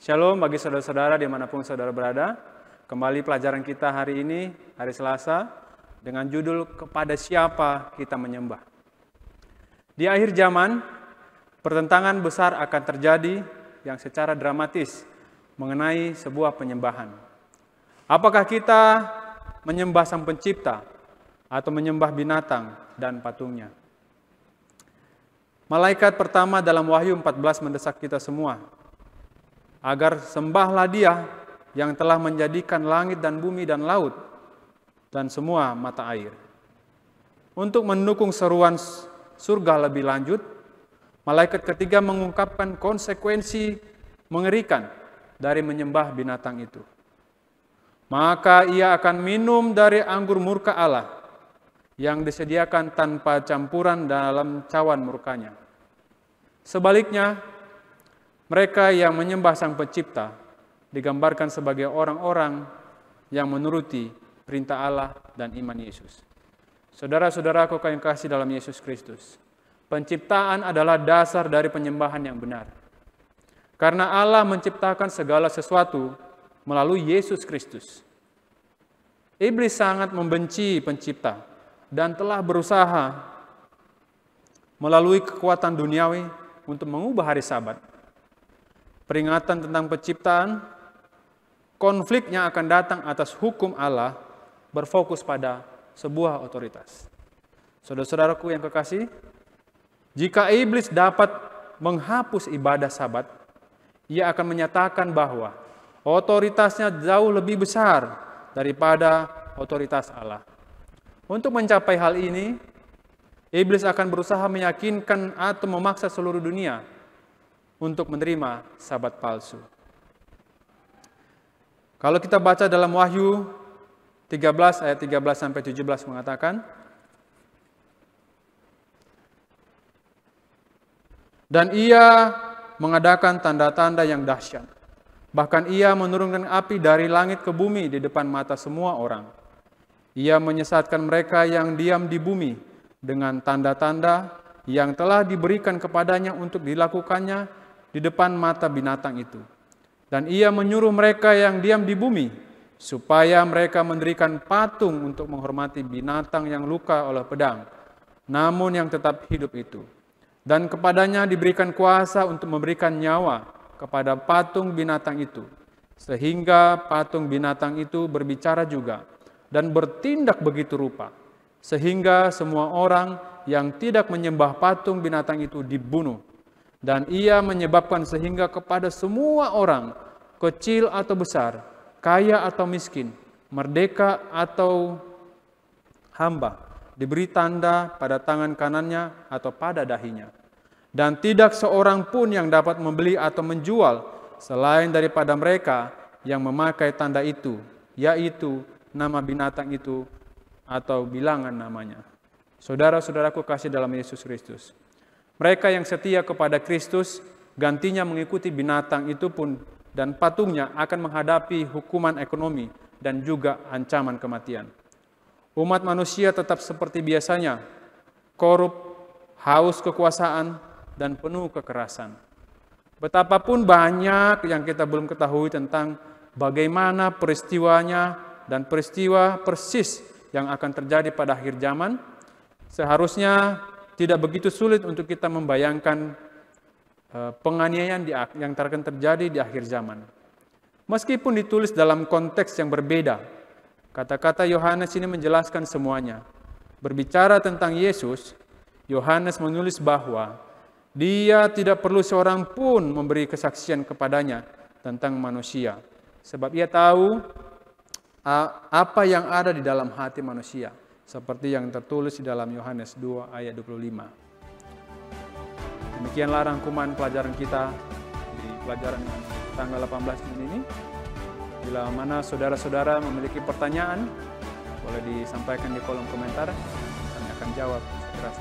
Shalom bagi saudara-saudara dimanapun saudara berada. Kembali pelajaran kita hari ini, hari Selasa, dengan judul Kepada Siapa Kita Menyembah. Di akhir zaman, pertentangan besar akan terjadi yang secara dramatis mengenai sebuah penyembahan. Apakah kita menyembah Sang Pencipta atau menyembah binatang dan patungnya? Malaikat pertama dalam Wahyu 14 mendesak kita semua agar sembahlah Dia yang telah menjadikan langit dan bumi dan laut dan semua mata air. Untuk mendukung seruan surga lebih lanjut, malaikat ketiga mengungkapkan konsekuensi mengerikan dari menyembah binatang itu. Maka ia akan minum dari anggur murka Allah yang disediakan tanpa campuran dalam cawan murkanya. Sebaliknya, mereka yang menyembah Sang Pencipta digambarkan sebagai orang-orang yang menuruti perintah Allah dan iman Yesus. Saudara-saudaraku yang kasih dalam Yesus Kristus, penciptaan adalah dasar dari penyembahan yang benar. Karena Allah menciptakan segala sesuatu melalui Yesus Kristus. Iblis sangat membenci pencipta dan telah berusaha melalui kekuatan duniawi untuk mengubah hari Sabat. Peringatan tentang penciptaan, konfliknya akan datang atas hukum Allah berfokus pada sebuah otoritas. Saudara-saudaraku yang kekasih, jika iblis dapat menghapus ibadah Sabat, ia akan menyatakan bahwa otoritasnya jauh lebih besar daripada otoritas Allah. Untuk mencapai hal ini, iblis akan berusaha meyakinkan atau memaksa seluruh dunia untuk menerima Sabat palsu. Kalau kita baca dalam Wahyu 13 ayat 13 sampai 17 mengatakan, dan ia mengadakan tanda-tanda yang dahsyat. Bahkan ia menurunkan api dari langit ke bumi di depan mata semua orang. Ia menyesatkan mereka yang diam di bumi dengan tanda-tanda yang telah diberikan kepadanya untuk dilakukannya di depan mata binatang itu. Dan ia menyuruh mereka yang diam di bumi supaya mereka mendirikan patung untuk menghormati binatang yang luka oleh pedang, namun yang tetap hidup itu. Dan kepadanya diberikan kuasa untuk memberikan nyawa kepada patung binatang itu, sehingga patung binatang itu berbicara juga dan bertindak begitu rupa, sehingga semua orang yang tidak menyembah patung binatang itu dibunuh. Dan ia menyebabkan sehingga kepada semua orang, kecil atau besar, kaya atau miskin, merdeka atau hamba, diberi tanda pada tangan kanannya atau pada dahinya. Dan tidak seorang pun yang dapat membeli atau menjual selain daripada mereka yang memakai tanda itu, yaitu nama binatang itu atau bilangan namanya. Saudara-saudaraku kasih dalam Yesus Kristus, mereka yang setia kepada Kristus gantinya mengikuti binatang itu pun dan patungnya akan menghadapi hukuman ekonomi dan juga ancaman kematian. Umat manusia tetap seperti biasanya, korup, haus kekuasaan, dan penuh kekerasan. Betapapun banyak yang kita belum ketahui tentang bagaimana peristiwanya dan peristiwa persis yang akan terjadi pada akhir zaman, seharusnya tidak begitu sulit untuk kita membayangkan penganiayaan yang akan terjadi di akhir zaman. Meskipun ditulis dalam konteks yang berbeda, kata-kata Yohanes ini menjelaskan semuanya. Berbicara tentang Yesus, Yohanes menulis bahwa Dia tidak perlu seorang pun memberi kesaksian kepadanya tentang manusia, sebab Ia tahu apa yang ada di dalam hati manusia, seperti yang tertulis di dalam Yohanes 2 ayat 25. Demikianlah rangkuman pelajaran kita di pelajaran tanggal 18 Juni ini. Bila mana saudara-saudara memiliki pertanyaan, boleh disampaikan di kolom komentar, kami akan jawab segera.